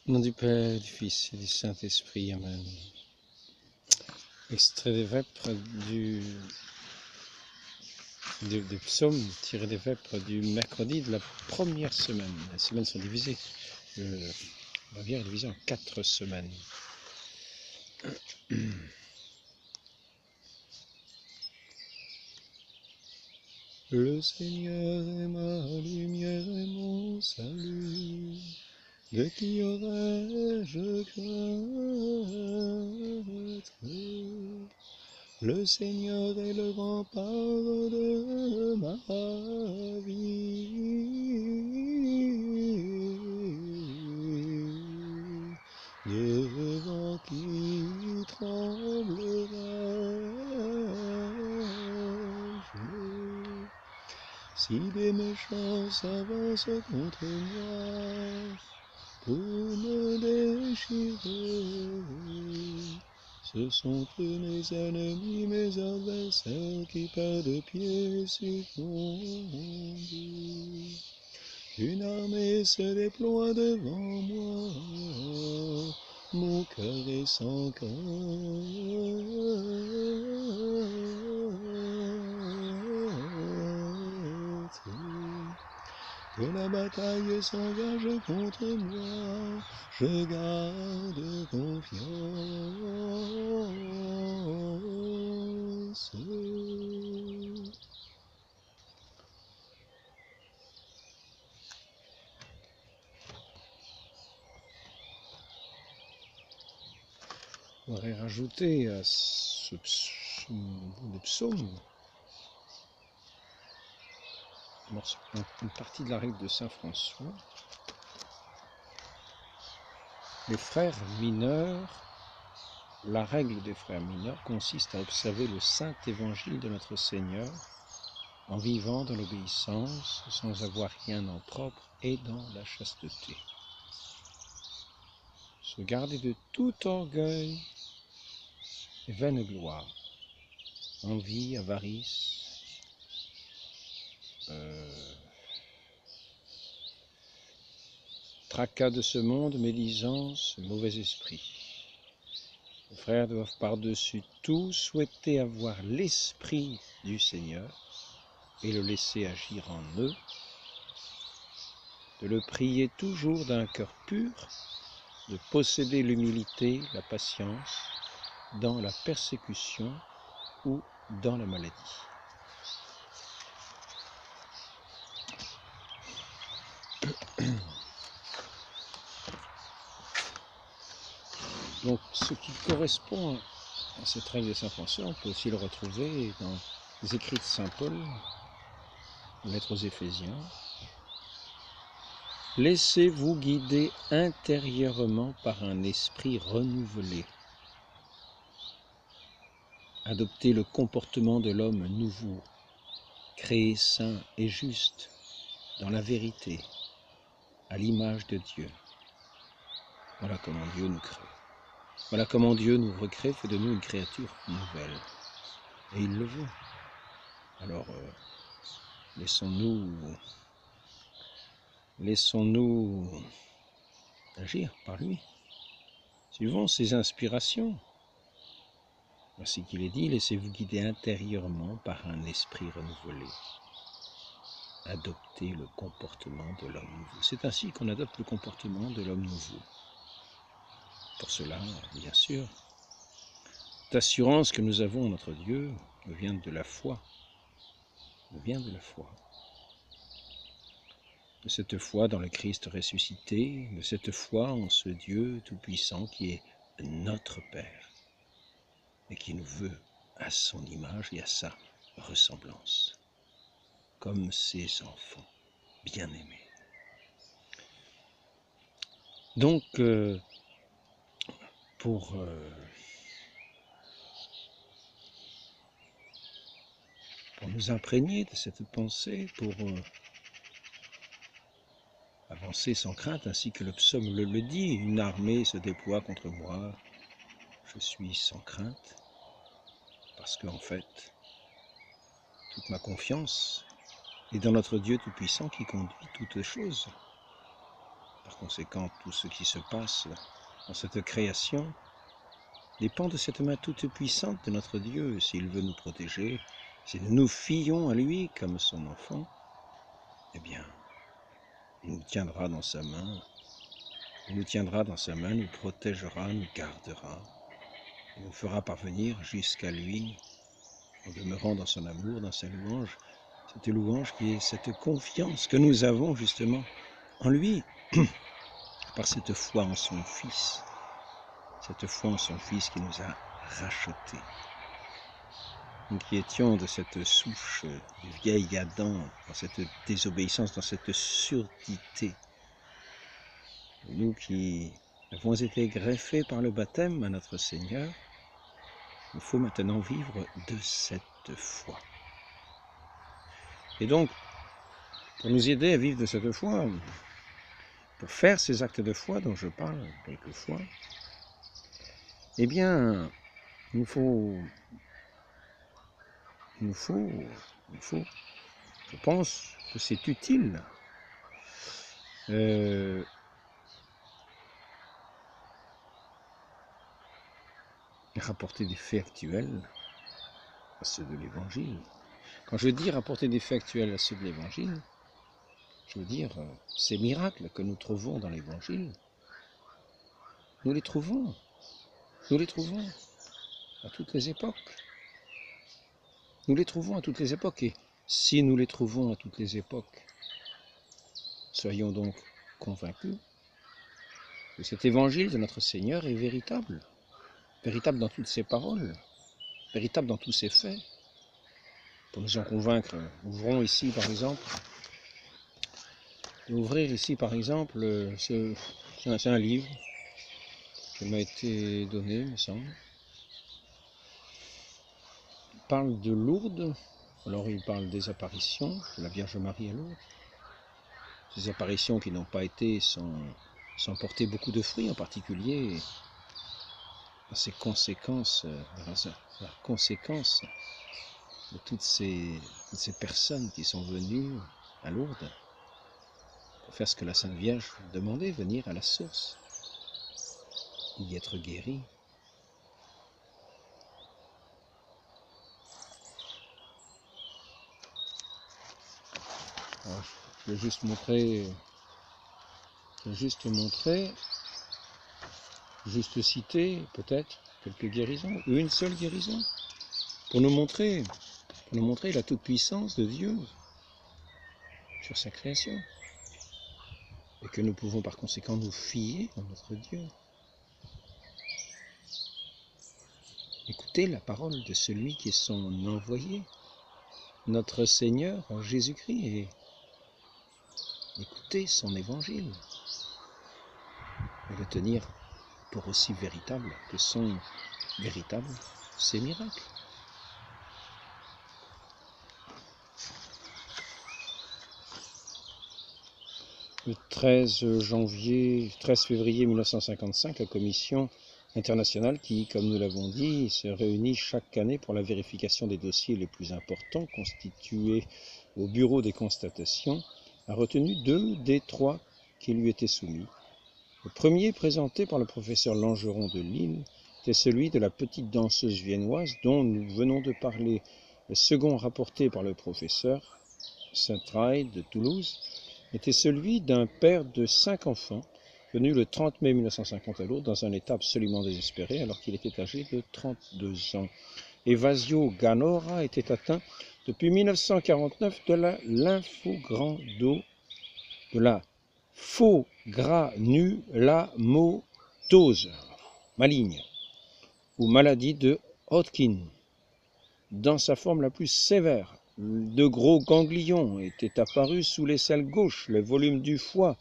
Au nom du Père, du Fils et du Saint-Esprit, Amen. Extrait des Vêpres des psaumes tirés des Vêpres du mercredi de la première semaine. Les semaines sont divisées. La vie est divisée en 4 semaines. Le Seigneur est ma lumière et mon salut. De qui aurais-je crainte? Le Seigneur est le rempart de ma vie. Devant qui tremblerai-je? Si des méchants s'avancent contre moi pour me déchirer, ce sont eux mes ennemis, mes adversaires qui perdent pied succombent. Une armée se déploie devant moi, mon cœur est sans crainte. Que la bataille s'engage contre moi, je garde confiance. On aurait rajouté à ce psaume une partie de la règle de Saint François. Les frères mineurs, la règle des frères mineurs consiste à observer le saint évangile de notre Seigneur en vivant dans l'obéissance, sans avoir rien en propre et dans la chasteté. Se garder de tout orgueil et vaine gloire, envie, avarice, tracas de ce monde, médisance, mauvais esprit. Les frères doivent par-dessus tout souhaiter avoir l'esprit du Seigneur et le laisser agir en eux, de le prier toujours d'un cœur pur, de posséder l'humilité, la patience, dans la persécution ou dans la maladie. Donc, ce qui correspond à cette règle de Saint François, on peut aussi le retrouver dans les écrits de Saint Paul, lettre aux Éphésiens. Laissez-vous guider intérieurement par un esprit renouvelé. Adoptez le comportement de l'homme nouveau, créé saint et juste, dans la vérité, à l'image de Dieu. Voilà comment Dieu nous crée. Voilà comment Dieu nous recrée, fait de nous une créature nouvelle. Et il le veut. Alors, laissons-nous agir par lui. Suivons ses inspirations. Ainsi qu'il est dit, laissez-vous guider intérieurement par un esprit renouvelé. Adoptez le comportement de l'homme nouveau. C'est ainsi qu'on adopte le comportement de l'homme nouveau. Pour cela, bien sûr, l'assurance que nous avons en notre Dieu nous vient de la foi. Nous vient de la foi. De cette foi dans le Christ ressuscité, de cette foi en ce Dieu tout-puissant qui est notre Père et qui nous veut à son image et à sa ressemblance, comme ses enfants bien-aimés. Donc, pour nous imprégner de cette pensée, pour avancer sans crainte, ainsi que le psaume le dit, une armée se déploie contre moi, je suis sans crainte, parce qu'en fait, toute ma confiance est dans notre Dieu tout-puissant qui conduit toutes choses. Par conséquent, tout ce qui se passe dans cette création dépend de cette main toute puissante de notre Dieu. S'il veut nous protéger, si nous nous fions à lui comme son enfant, eh bien, il nous tiendra dans sa main. Il nous tiendra dans sa main, nous protégera, nous gardera. Il nous fera parvenir jusqu'à lui en demeurant dans son amour, dans sa louange. Cette louange qui est cette confiance que nous avons justement en lui, par cette foi en son Fils. Cette foi en son Fils qui nous a rachetés. Nous qui étions de cette souche du vieil Adam, dans cette désobéissance, dans cette surdité. Nous qui avons été greffés par le baptême à notre Seigneur, il faut maintenant vivre de cette foi. Et donc, pour nous aider à vivre de cette foi, pour faire ces actes de foi dont je parle quelquefois, eh bien, il nous faut, je pense que c'est utile rapporter des faits actuels à ceux de l'Évangile. Quand je dis rapporter des faits actuels à ceux de l'Évangile, je veux dire, ces miracles que nous trouvons dans l'Évangile, nous les trouvons à toutes les époques. Nous les trouvons à toutes les époques, et si nous les trouvons à toutes les époques, soyons donc convaincus que cet évangile de notre Seigneur est véritable, véritable dans toutes ses paroles, véritable dans tous ses faits. Pour nous en convaincre, ouvrons ici par exemple, c'est un livre qui m'a été donné, il me semble. Il parle de Lourdes, alors il parle des apparitions de la Vierge Marie à Lourdes, ces apparitions qui n'ont pas été sans porter beaucoup de fruits, en particulier dans ses conséquences, la conséquence de toutes ces personnes qui sont venues à Lourdes pour faire ce que la Sainte Vierge demandait, venir à la source, y être guérie. Alors, je vais juste citer peut-être quelques guérisons, une seule guérison, pour nous montrer la toute-puissance de Dieu sur sa création, et que nous pouvons par conséquent nous fier en notre Dieu. Écoutez la parole de celui qui est son envoyé, notre Seigneur Jésus-Christ, et écoutez son évangile, et le tenir pour aussi véritable que sont véritables ces miracles. Le 13 février 1955, la Commission internationale qui, comme nous l'avons dit, se réunit chaque année pour la vérification des dossiers les plus importants constitués au bureau des constatations, a retenu 2 des 3 qui lui étaient soumis. Le premier, présenté par le professeur Langeron de Lille, était celui de la petite danseuse viennoise dont nous venons de parler. Le second, rapporté par le professeur Saint-Traille de Toulouse, était celui d'un père de 5 enfants, venu le 30 mai 1950 à Lourdes dans un état absolument désespéré alors qu'il était âgé de 32 ans. Evasio Ganora était atteint depuis 1949 de la lymphogranulomatose maligne ou maladie de Hodgkin. Dans sa forme la plus sévère, de gros ganglions étaient apparus sous l'aisselle gauche, le volume du foie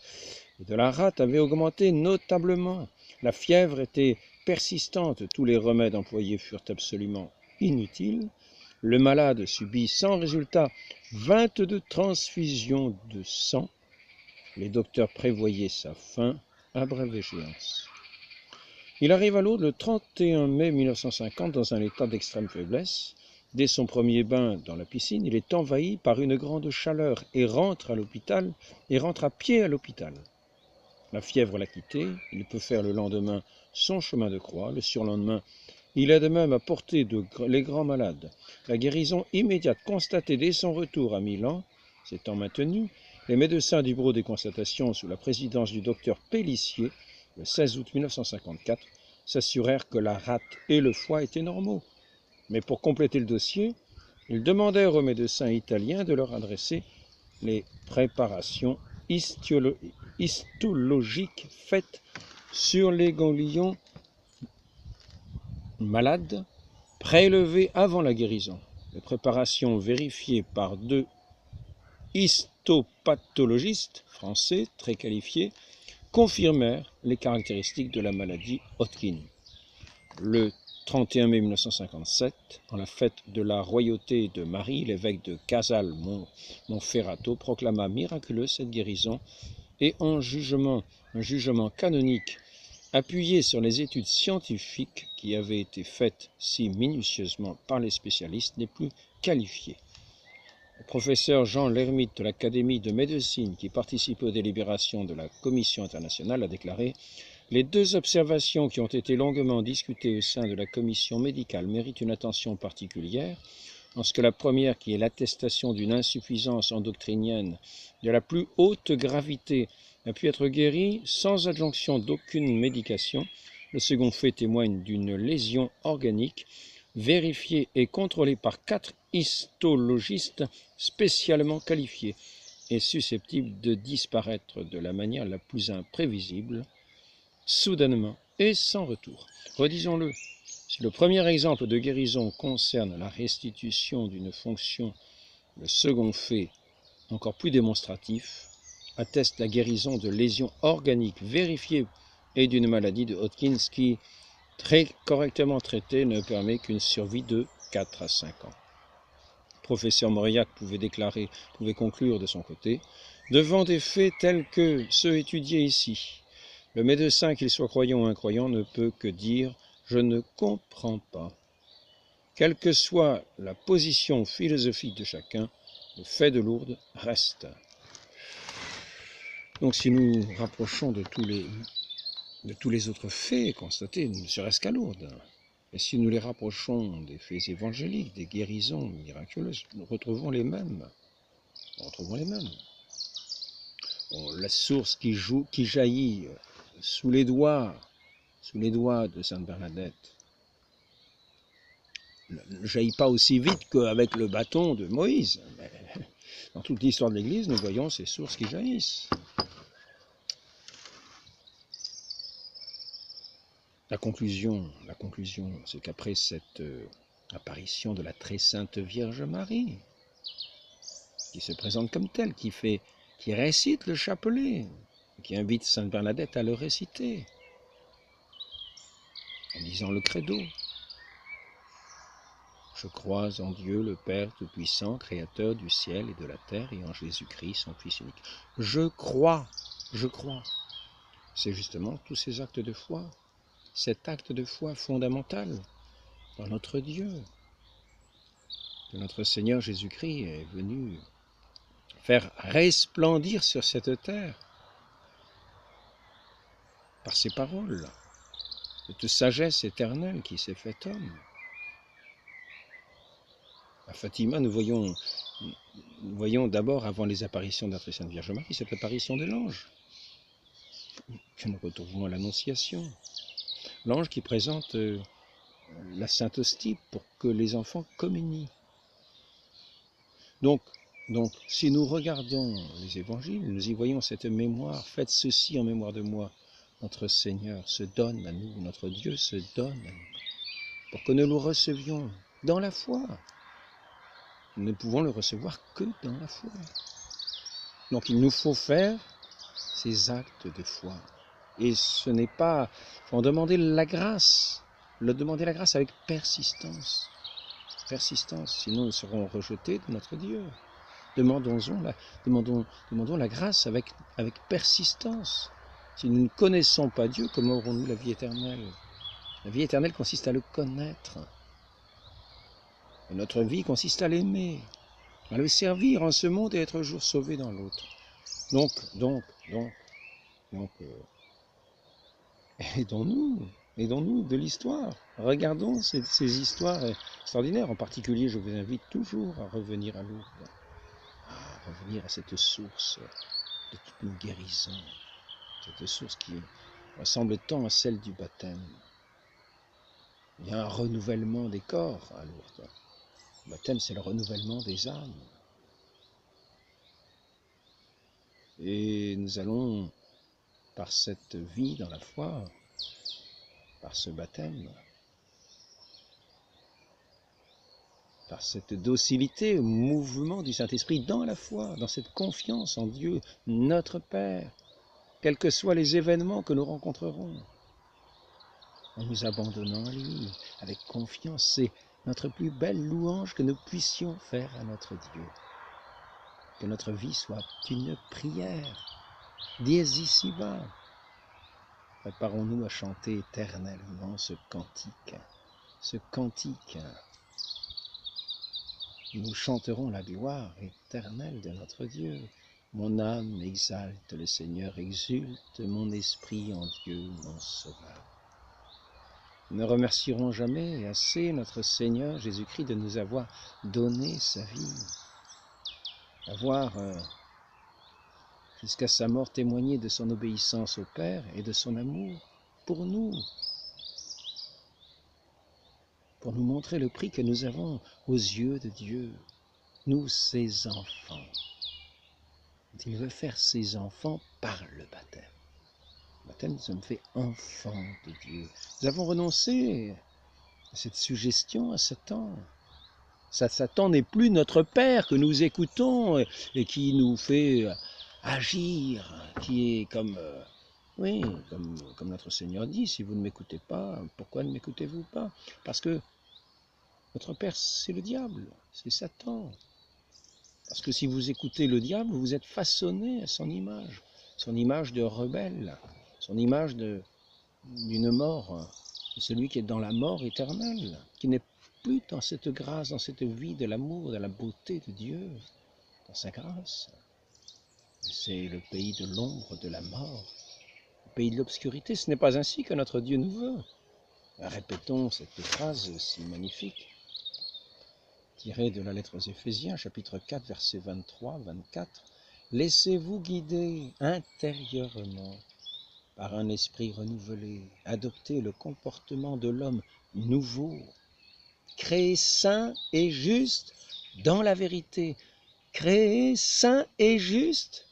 et de la rate avait augmenté notablement. La fièvre était persistante, tous les remèdes employés furent absolument inutiles. Le malade subit sans résultat 22 transfusions de sang. Les docteurs prévoyaient sa fin à brève échéance. Il arrive à Lourdes le 31 mai 1950 dans un état d'extrême faiblesse. Dès son premier bain dans la piscine, il est envahi par une grande chaleur et rentre à pied à l'hôpital. La fièvre l'a quitté, il peut faire le lendemain son chemin de croix, le surlendemain, il aide même à porter les grands malades. La guérison immédiate constatée dès son retour à Milan s'étant maintenue, les médecins du bureau des constatations sous la présidence du docteur Pélissier, le 16 août 1954, s'assurèrent que la rate et le foie étaient normaux. Mais pour compléter le dossier, ils demandèrent aux médecins italiens de leur adresser les préparations histologiques faites sur les ganglions malades, prélevés avant la guérison. Les préparations vérifiées par 2 histopathologistes français très qualifiés confirmèrent les caractéristiques de la maladie Hodgkin. Le 31 mai 1957, en la fête de la royauté de Marie, l'évêque de Casal-Monferrato proclama miraculeuse cette guérison et un jugement canonique appuyé sur les études scientifiques qui avaient été faites si minutieusement par les spécialistes les plus qualifiés. Le professeur Jean Lermite de l'Académie de médecine qui participait aux délibérations de la Commission internationale a déclaré « Les 2 observations qui ont été longuement discutées au sein de la commission médicale méritent une attention particulière, en ce que la première, qui est l'attestation d'une insuffisance endocrinienne de la plus haute gravité, a pu être guérie sans adjonction d'aucune médication. Le second fait témoigne d'une lésion organique vérifiée et contrôlée par 4 histologistes spécialement qualifiés et susceptible de disparaître de la manière la plus imprévisible, soudainement et sans retour. Redisons-le, si le premier exemple de guérison concerne la restitution d'une fonction, le second fait, encore plus démonstratif, atteste la guérison de lésions organiques vérifiées et d'une maladie de Hodgkin qui, très correctement traitée, ne permet qu'une survie de 4 à 5 ans. Le professeur Mauriac pouvait conclure de son côté, devant des faits tels que ceux étudiés ici, le médecin, qu'il soit croyant ou incroyant, ne peut que dire « je ne comprends pas ». Quelle que soit la position philosophique de chacun, le fait de Lourdes reste. Donc si nous rapprochons de tous les autres faits constatés, ne serait-ce qu'à Lourdes, et si nous les rapprochons des faits évangéliques, des guérisons miraculeuses, nous retrouvons les mêmes. Bon, la source qui jaillit sous les doigts de Sainte Bernadette ne jaillit pas aussi vite qu'avec le bâton de Moïse. Mais dans toute l'histoire de l'Église, nous voyons ces sources qui jaillissent. La conclusion, c'est qu'après cette apparition de la très sainte Vierge Marie, qui se présente comme telle, qui récite le chapelet, qui invite Sainte Bernadette à le réciter, en disant le credo. Je crois en Dieu le Père Tout-Puissant, Créateur du ciel et de la terre, et en Jésus-Christ, son Fils unique. Je crois. C'est justement tous ces actes de foi, cet acte de foi fondamental dans notre Dieu, que notre Seigneur Jésus-Christ est venu faire resplendir sur cette terre par ses paroles, cette sagesse éternelle qui s'est faite homme. À Fatima, nous voyons d'abord, avant les apparitions de la très sainte Vierge Marie, cette apparition de l'ange, que nous retrouvons à l'Annonciation. L'ange qui présente la Sainte Hostie pour que les enfants communient. Donc, si nous regardons les évangiles, nous y voyons cette mémoire, faites ceci en mémoire de moi. Notre Seigneur se donne à nous, notre Dieu se donne à nous, pour que nous le recevions dans la foi. Nous ne pouvons le recevoir que dans la foi. Donc il nous faut faire ces actes de foi. Et ce n'est pas, il faut en demander la grâce, avec persistance. Sinon nous serons rejetés de notre Dieu. Demandons la grâce avec persistance. Si nous ne connaissons pas Dieu, comment aurons-nous la vie éternelle? La vie éternelle consiste à le connaître. Et notre vie consiste à l'aimer, à le servir en ce monde et être un jour sauvé dans l'autre. Donc, Donc, aidons-nous, aidons-nous de l'histoire. Regardons ces histoires extraordinaires. En particulier, je vous invite toujours à revenir à Lourdes, à revenir à cette source de toutes nos guérisons, cette source qui ressemble tant à celle du baptême. Il y a un renouvellement des corps à Lourdes. Le baptême, c'est le renouvellement des âmes. Et nous allons, par cette vie dans la foi, par ce baptême, par cette docilité au mouvement du Saint-Esprit dans la foi, dans cette confiance en Dieu, notre Père, quels que soient les événements que nous rencontrerons, en nous abandonnant à lui, avec confiance, c'est notre plus belle louange que nous puissions faire à notre Dieu. Que notre vie soit une prière, dès ici-bas. Préparons-nous à chanter éternellement ce cantique, ce cantique. Nous chanterons la gloire éternelle de notre Dieu. Mon âme exalte, le Seigneur exulte, mon esprit en Dieu, mon Sauveur. Nous ne remercierons jamais assez notre Seigneur Jésus-Christ de nous avoir donné sa vie, d'avoir jusqu'à sa mort témoigné de son obéissance au Père et de son amour pour nous montrer le prix que nous avons aux yeux de Dieu, nous ses enfants. Il veut faire ses enfants par le baptême. Le baptême nous sommes fait enfants de Dieu. Nous avons renoncé à cette suggestion à Satan. Satan n'est plus notre Père que nous écoutons et qui nous fait agir, qui est comme, comme notre Seigneur dit, si vous ne m'écoutez pas, pourquoi ne m'écoutez-vous pas? Parce que notre Père, c'est le diable, c'est Satan. Parce que si vous écoutez le diable, vous êtes façonné à son image de rebelle, son image d'une mort, celui qui est dans la mort éternelle, qui n'est plus dans cette grâce, dans cette vie de l'amour, de la beauté de Dieu, dans sa grâce. C'est le pays de l'ombre, de la mort, le pays de l'obscurité. Ce n'est pas ainsi que notre Dieu nous veut. Répétons cette phrase si magnifique, tirée de la lettre aux Éphésiens, chapitre 4, versets 23-24. « Laissez-vous guider intérieurement par un esprit renouvelé, adoptez le comportement de l'homme nouveau, créé saint et juste dans la vérité. » Créé saint et juste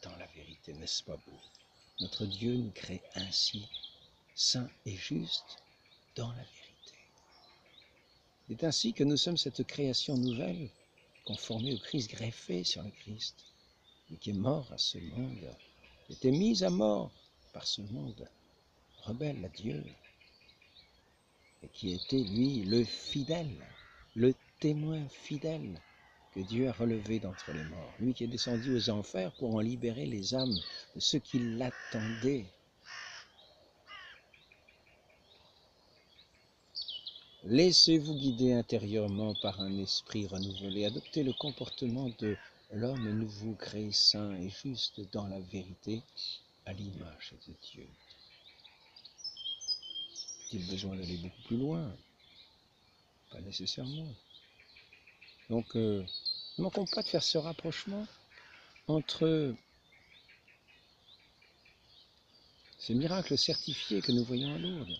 dans la vérité, n'est-ce pas beau? Notre Dieu nous crée ainsi, saint et juste dans la vérité. C'est ainsi que nous sommes cette création nouvelle, conformée au Christ, greffée sur le Christ, et qui est mort à ce monde, qui était mise à mort par ce monde, rebelle à Dieu, et qui était, lui, le fidèle, le témoin fidèle que Dieu a relevé d'entre les morts. Lui qui est descendu aux enfers pour en libérer les âmes de ceux qui l'attendaient. Laissez-vous guider intérieurement par un esprit renouvelé. Adoptez le comportement de l'homme nouveau, créé saint et juste dans la vérité, à l'image de Dieu. A-t-il besoin d'aller beaucoup plus loin? Pas nécessairement. Donc, ne manquons pas de faire ce rapprochement entre ces miracles certifiés que nous voyons à Lourdes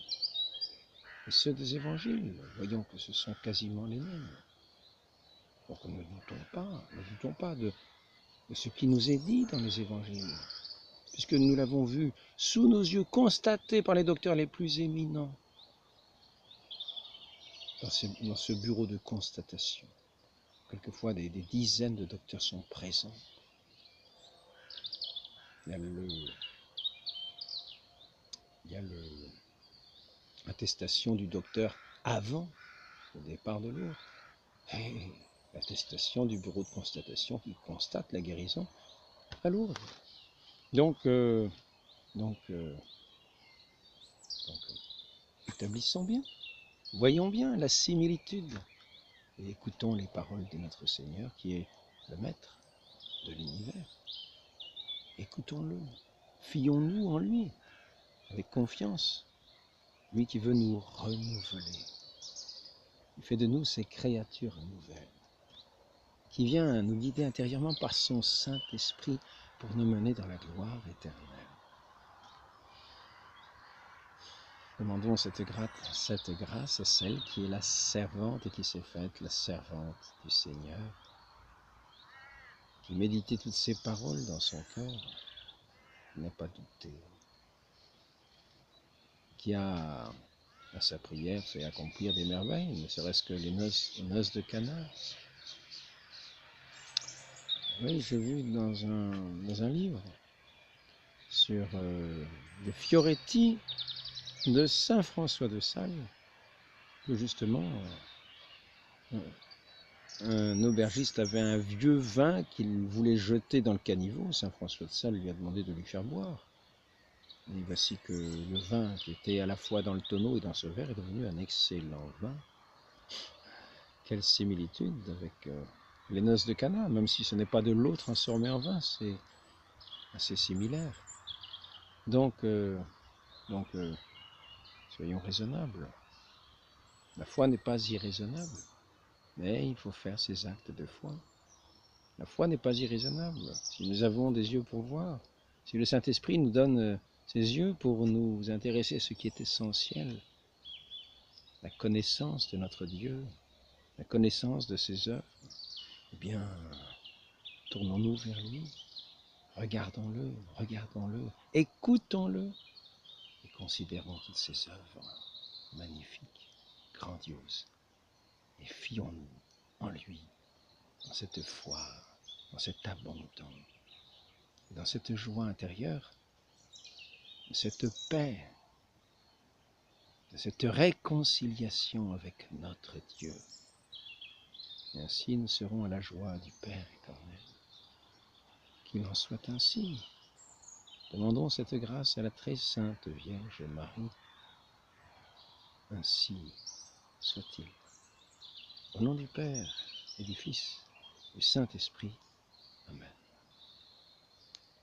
et ceux des évangiles. Voyons que ce sont quasiment les mêmes. Donc ne doutons pas de ce qui nous est dit dans les évangiles, puisque nous l'avons vu sous nos yeux, constaté par les docteurs les plus éminents dans ce bureau de constatation. Quelquefois, des dizaines de docteurs sont présents. Il y a l'attestation du docteur avant le départ de Lourdes et l'attestation du bureau de constatation qui constate la guérison à Lourdes. Donc, établissons bien, voyons bien la similitude et écoutons les paroles de notre Seigneur qui est le Maître de l'univers. Écoutons-le, Fions-nous en lui, avec confiance, lui qui veut nous renouveler. Il fait de nous ces créatures nouvelles, qui vient nous guider intérieurement par son Saint-Esprit pour nous mener dans la gloire éternelle. Demandons cette grâce à celle qui est la servante et qui s'est faite la servante du Seigneur, qui méditait toutes ces paroles dans son cœur, qui n'a pas douté, qui a, à sa prière, fait accomplir des merveilles, ne serait-ce que les noces de Cana. Oui, j'ai vu dans un livre sur les Fioretti de Saint François de Sales, que justement un aubergiste avait un vieux vin qu'il voulait jeter dans le caniveau. Saint François de Sales lui a demandé de lui faire boire. Et voici que le vin qui était à la fois dans le tonneau et dans ce verre est devenu un excellent vin. Quelle similitude avec les noces de Cana, même si ce n'est pas de l'eau transformée en vin, c'est assez similaire. Donc soyons raisonnables. La foi n'est pas irraisonnable, mais il faut faire ses actes de foi. La foi n'est pas irraisonnable. Si nous avons des yeux pour voir, si le Saint-Esprit nous donne ses yeux pour nous intéresser à ce qui est essentiel, la connaissance de notre Dieu, la connaissance de ses œuvres, eh bien, tournons-nous vers lui, regardons-le, écoutons-le et considérons toutes ses œuvres magnifiques, grandioses, et fions-nous en lui, dans cette foi, dans cet abandon, dans cette joie intérieure, cette paix, de cette réconciliation avec notre Dieu. Et ainsi nous serons à la joie du Père éternel. Qu'il en soit ainsi. Demandons cette grâce à la très sainte Vierge Marie. Ainsi soit-il. Au nom du Père et du Fils et du Saint-Esprit. Amen.